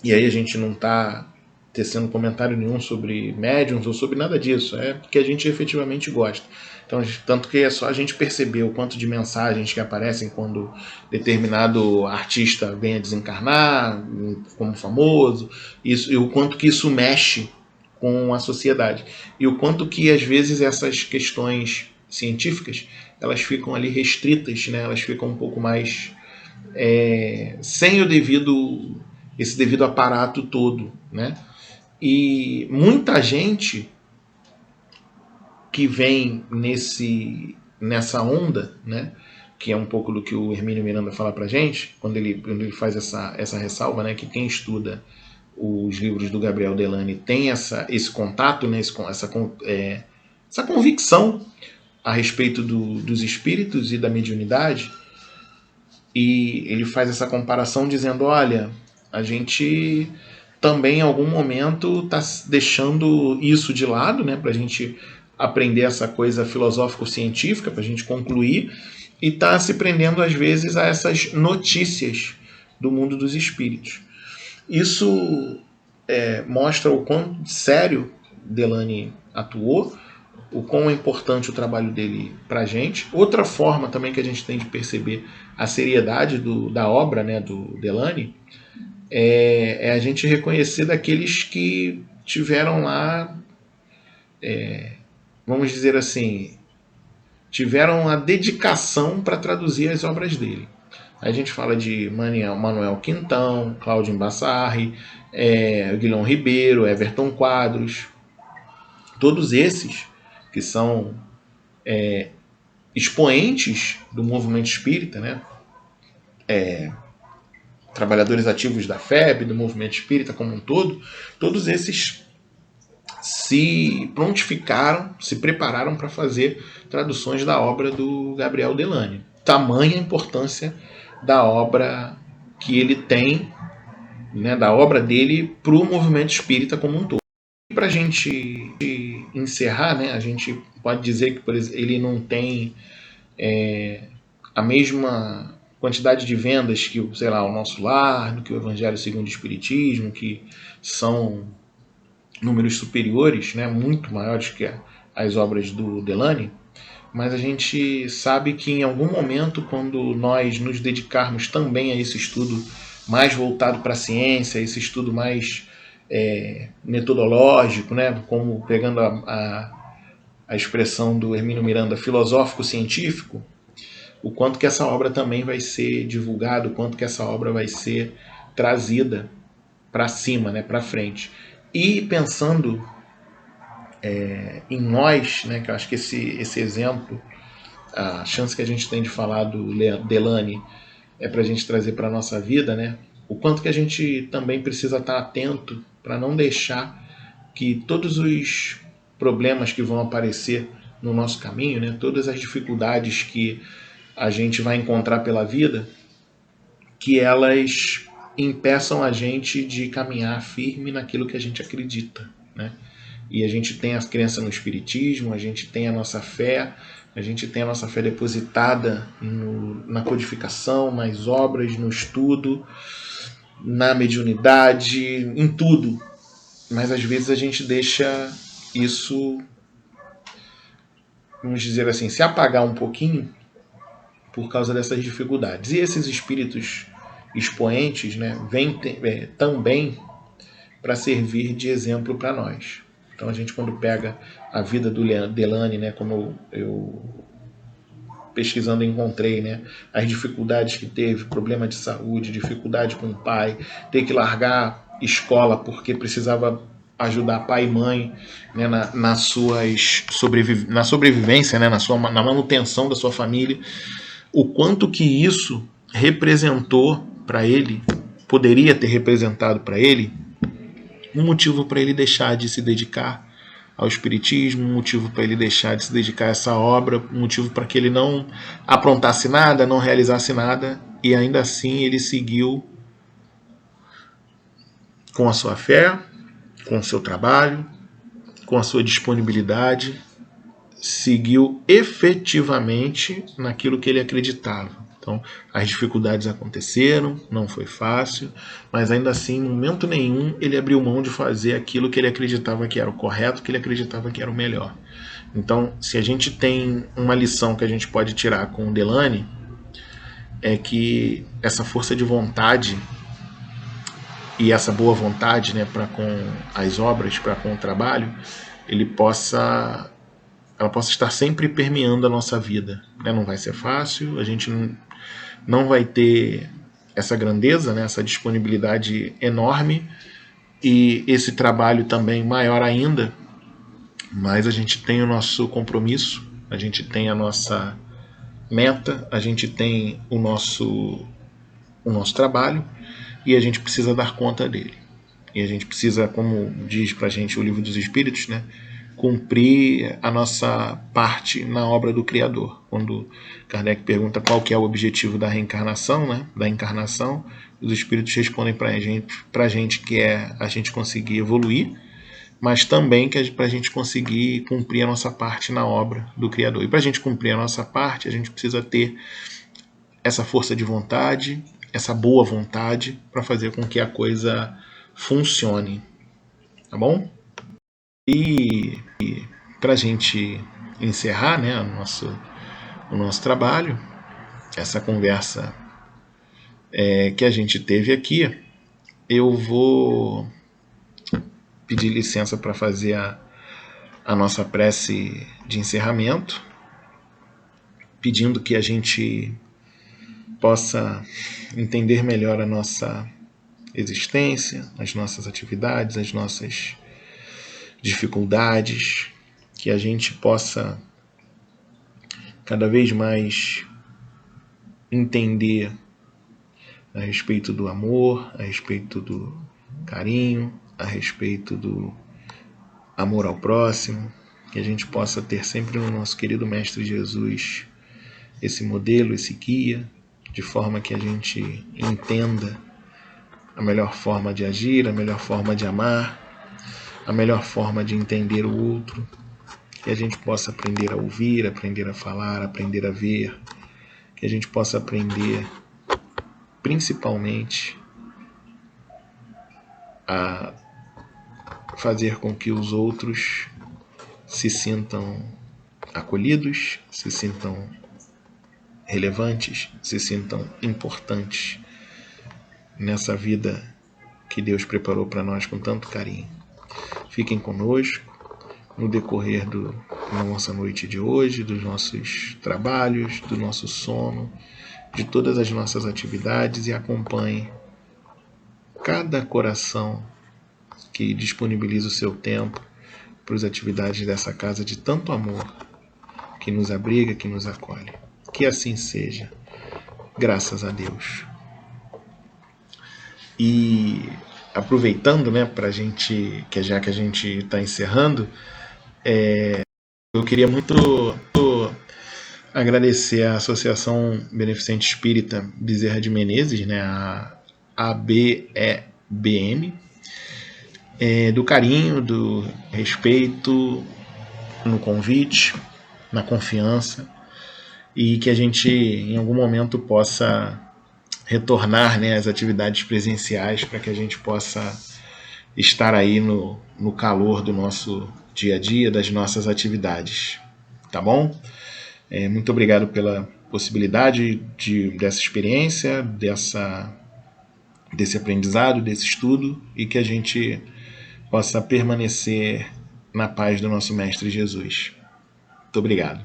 e aí a gente não está tecendo comentário nenhum sobre médiums ou sobre nada disso, é porque a gente efetivamente gosta. Então, tanto que é só a gente perceber o quanto de mensagens que aparecem quando determinado artista vem a desencarnar, como famoso, isso, e o quanto que isso mexe com a sociedade. E o quanto que, às vezes, essas questões científicas, elas ficam ali restritas, né? Elas ficam um pouco mais sem esse devido aparato todo, né? E muita gente que vem nessa onda, né, que é um pouco do que o Hermínio Miranda fala pra gente, quando ele faz essa ressalva, né, que quem estuda os livros do Gabriel Delany tem esse contato, né, essa convicção a respeito dos espíritos e da mediunidade, e ele faz essa comparação dizendo, olha, a gente também em algum momento está deixando isso de lado, né, para a gente aprender essa coisa filosófico-científica, para a gente concluir, e está se prendendo às vezes a essas notícias do mundo dos espíritos. Isso mostra o quão sério Delany atuou, o quão é importante o trabalho dele para a gente. Outra forma também que a gente tem de perceber a seriedade da obra, né, do Delany é a gente reconhecer daqueles que tiveram lá, vamos dizer assim, tiveram a dedicação para traduzir as obras dele. A gente fala de Manuel Quintão, Cláudio Embassarri, Guilherme Ribeiro, Everton Quadros. Todos esses que são expoentes do movimento espírita, né? Trabalhadores ativos da FEB, do movimento espírita como um todo, todos esses se prontificaram, se prepararam para fazer traduções da obra do Gabriel Delany. Tamanha a importância da obra que ele tem, né, da obra dele para o movimento espírita como um todo. E para a gente encerrar, né, a gente pode dizer que, por exemplo, ele não tem a mesma quantidade de vendas que, sei lá, o Nosso Lar, do que o Evangelho segundo o Espiritismo, que são números superiores, né, muito maiores que as obras do Delany, mas a gente sabe que em algum momento, quando nós nos dedicarmos também a esse estudo mais voltado para a ciência, esse estudo mais metodológico, né, como pegando a expressão do Hermínio Miranda, filosófico-científico, o quanto que essa obra também vai ser divulgada, o quanto que essa obra vai ser trazida para cima, né, para frente. E pensando em nós, né, que eu acho que esse exemplo, a chance que a gente tem de falar do Delany é para a gente trazer para a nossa vida, né, o quanto que a gente também precisa estar atento para não deixar que todos os problemas que vão aparecer no nosso caminho, né, todas as dificuldades que a gente vai encontrar pela vida, que elas impeçam a gente de caminhar firme naquilo que a gente acredita, né? E a gente tem a crença no Espiritismo, a gente tem a nossa fé depositada na codificação, nas obras, no estudo, na mediunidade, em tudo. Mas às vezes a gente deixa isso, vamos dizer assim, se apagar um pouquinho por causa dessas dificuldades. E esses espíritos expoentes, né, vêm também para servir de exemplo para nós. Então a gente, quando pega a vida do Delany, né, como eu pesquisando encontrei, né, as dificuldades que teve, problema de saúde, dificuldade com o pai, ter que largar escola porque precisava ajudar pai e mãe, né, na sobrevivência, né, na manutenção da sua família, o quanto que isso representou para ele, poderia ter representado para ele um motivo para ele deixar de se dedicar ao Espiritismo, um motivo para ele deixar de se dedicar a essa obra, um motivo para que ele não aprontasse nada, não realizasse nada, e ainda assim ele seguiu com a sua fé, com o seu trabalho, com a sua disponibilidade, seguiu efetivamente naquilo que ele acreditava. Então, as dificuldades aconteceram, não foi fácil, mas ainda assim, em momento nenhum, ele abriu mão de fazer aquilo que ele acreditava que era o correto, que ele acreditava que era o melhor. Então, se a gente tem uma lição que a gente pode tirar com o Delany, é que essa força de vontade e essa boa vontade, né, para com as obras, para com o trabalho, ela possa estar sempre permeando a nossa vida. Não vai ser fácil, a gente não vai ter essa grandeza, né, essa disponibilidade enorme e esse trabalho também maior ainda, mas a gente tem o nosso compromisso, a gente tem a nossa meta, a gente tem o nosso trabalho e a gente precisa dar conta dele. E a gente precisa, como diz pra gente o Livro dos Espíritos, né, cumprir a nossa parte na obra do Criador. Quando Kardec pergunta qual que é o objetivo da reencarnação, né, da encarnação, os Espíritos respondem pra gente que é a gente conseguir evoluir, mas também que é para a gente conseguir cumprir a nossa parte na obra do Criador. E para a gente cumprir a nossa parte, a gente precisa ter essa força de vontade, essa boa vontade para fazer com que a coisa funcione. Tá bom? E para a gente encerrar, né, o nosso trabalho, essa conversa que a gente teve aqui, eu vou pedir licença para fazer a nossa prece de encerramento. pedindo que a gente possa entender melhor a nossa existência, as nossas atividades, as nossas dificuldades, que a gente possa cada vez mais entender a respeito do amor, a respeito do carinho, a respeito do amor ao próximo, que a gente possa ter sempre no nosso querido Mestre Jesus esse modelo, esse guia, de forma que a gente entenda a melhor forma de agir, a melhor forma de amar, a melhor forma de entender o outro, que a gente possa aprender a ouvir, aprender a falar, aprender a ver, que a gente possa aprender principalmente a fazer com que os outros se sintam acolhidos, se sintam relevantes, se sintam importantes nessa vida que Deus preparou para nós com tanto carinho. Fiquem conosco no decorrer da nossa noite de hoje, dos nossos trabalhos, do nosso sono, de todas as nossas atividades, e acompanhem cada coração que disponibiliza o seu tempo para as atividades dessa casa de tanto amor, que nos abriga, que nos acolhe. Que assim seja, graças a Deus. E aproveitando, né, pra gente, que já que a gente está encerrando, eu queria muito agradecer à Associação Beneficente Espírita Bezerra de Menezes, né, a ABEBM, do carinho, do respeito no convite, na confiança, e que a gente em algum momento possa retornar, né, às atividades presenciais, para que a gente possa estar aí no calor do nosso dia a dia, das nossas atividades. Tá bom? Muito obrigado pela possibilidade dessa experiência, desse aprendizado, desse estudo, e que a gente possa permanecer na paz do nosso Mestre Jesus. Muito obrigado.